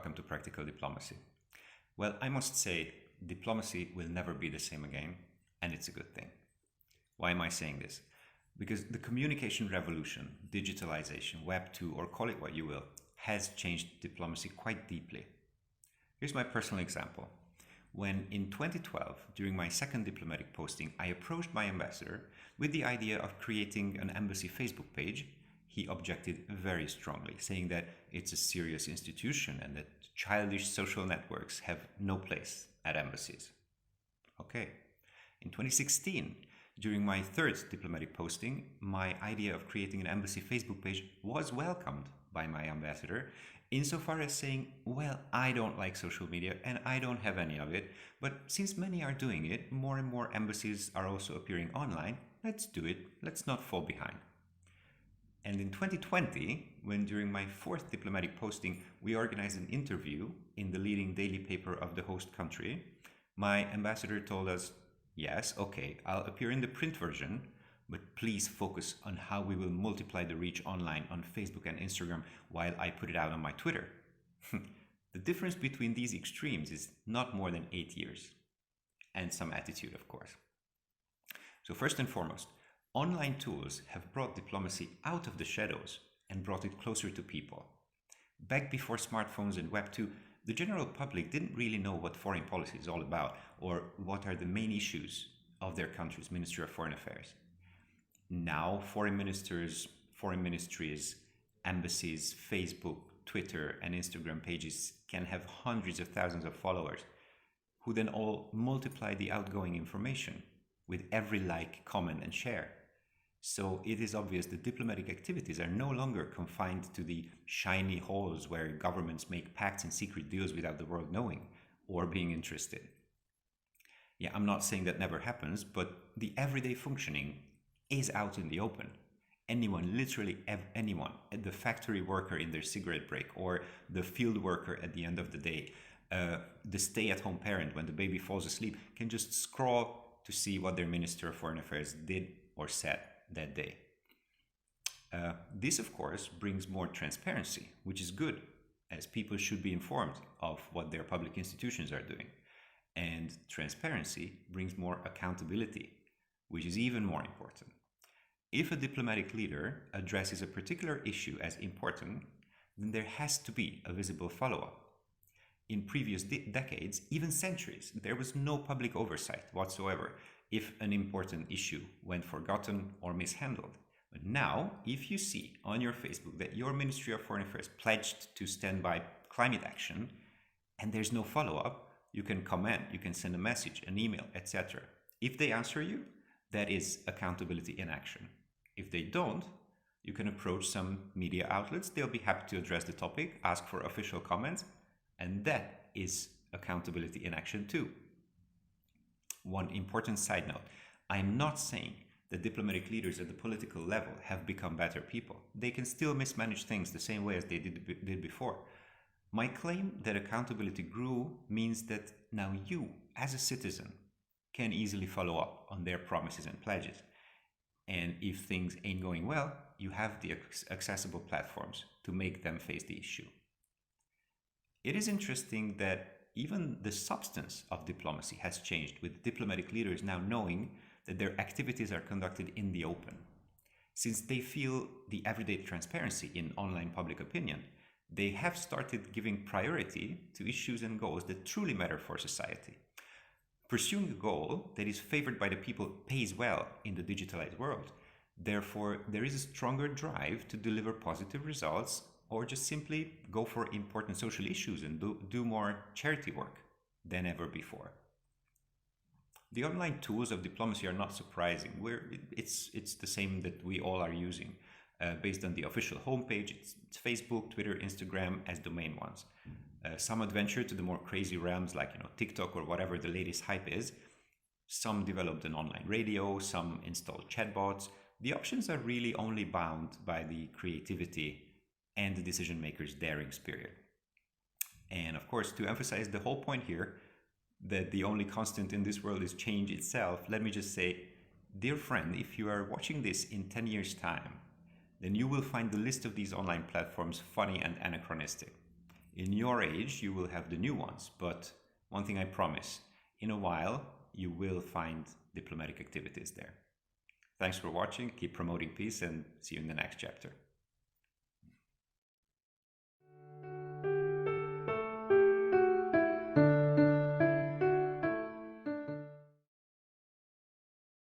welcome to Practical Diplomacy. Well, I must say, diplomacy will never be the same again, and it's a good thing. Why am I saying this? Because the communication revolution, digitalization, Web 2, or call it what you will, has changed diplomacy quite deeply. Here's my personal example. When in 2012, during my second diplomatic posting, I approached my ambassador with the idea of creating an embassy Facebook page, he objected very strongly, saying that it's a serious institution and that childish social networks have no place at embassies. Okay. In 2016, during my third diplomatic posting, my idea of creating an embassy Facebook page was welcomed by my ambassador, insofar as saying, well, I don't like social media and I don't have any of it, but since many are doing it, more and more embassies are also appearing online, let's do it, let's not fall behind. And in 2020, when during my fourth diplomatic posting, we organized an interview in the leading daily paper of the host country, my ambassador told us, yes, okay, I'll appear in the print version, but please focus on how we will multiply the reach online on Facebook and Instagram while I put it out on my Twitter. The difference between these extremes is not more than 8 years. And some attitude, of course. So first and foremost, online tools have brought diplomacy out of the shadows and brought it closer to people. Back before smartphones and Web 2, the general public didn't really know what foreign policy is all about or what are the main issues of their country's Ministry of Foreign Affairs. Now, foreign ministers, foreign ministries, embassies, Facebook, Twitter, and Instagram pages can have hundreds of thousands of followers who then all multiply the outgoing information with every like, comment, and share. So it is obvious that diplomatic activities are no longer confined to the shiny halls where governments make pacts and secret deals without the world knowing or being interested. Yeah, I'm not saying that never happens, but the everyday functioning is out in the open. Anyone, literally anyone, the factory worker in their cigarette break or the field worker at the end of the day, the stay-at-home parent when the baby falls asleep can just scroll to see what their Minister of Foreign Affairs did or said that day. This, of course, brings more transparency, which is good, as people should be informed of what their public institutions are doing. And transparency brings more accountability, which is even more important. If a diplomatic leader addresses a particular issue as important, then there has to be a visible follow-up. In previous decades, even centuries, there was no public oversight whatsoever if an important issue went forgotten or mishandled. But now, if you see on your Facebook that your Ministry of Foreign Affairs pledged to stand by climate action and there's no follow-up, you can comment, you can send a message, an email, etc. If they answer you, that is accountability in action. If they don't, you can approach some media outlets. They'll be happy to address the topic, ask for official comments, and that is accountability in action too. One important side note, I'm not saying that diplomatic leaders at the political level have become better people. They can still mismanage things the same way as they did before. My claim that accountability grew means that now you, as a citizen, can easily follow up on their promises and pledges. And if things ain't going well, you have the accessible platforms to make them face the issue. It is interesting that even the substance of diplomacy has changed, with diplomatic leaders now knowing that their activities are conducted in the open. Since they feel the everyday transparency in online public opinion, they have started giving priority to issues and goals that truly matter for society. Pursuing a goal that is favored by the people pays well in the digitalized world. Therefore, there is a stronger drive to deliver positive results or just simply go for important social issues and do more charity work than ever before. The online tools of diplomacy are not surprising. It's the same that we all are using. Based on the official homepage, it's Facebook, Twitter, Instagram as the main ones. Some adventure to the more crazy realms like TikTok or whatever the latest hype is. Some developed an online radio, some installed chatbots. The options are really only bound by the creativity and the decision maker's daring spirit. And of course, to emphasize the whole point here, that the only constant in this world is change itself, let me just say, dear friend, if you are watching this in 10 years' time, then you will find the list of these online platforms funny and anachronistic. In your age, you will have the new ones, but one thing I promise, in a while, you will find diplomatic activities there. Thanks for watching, keep promoting peace, and see you in the next chapter.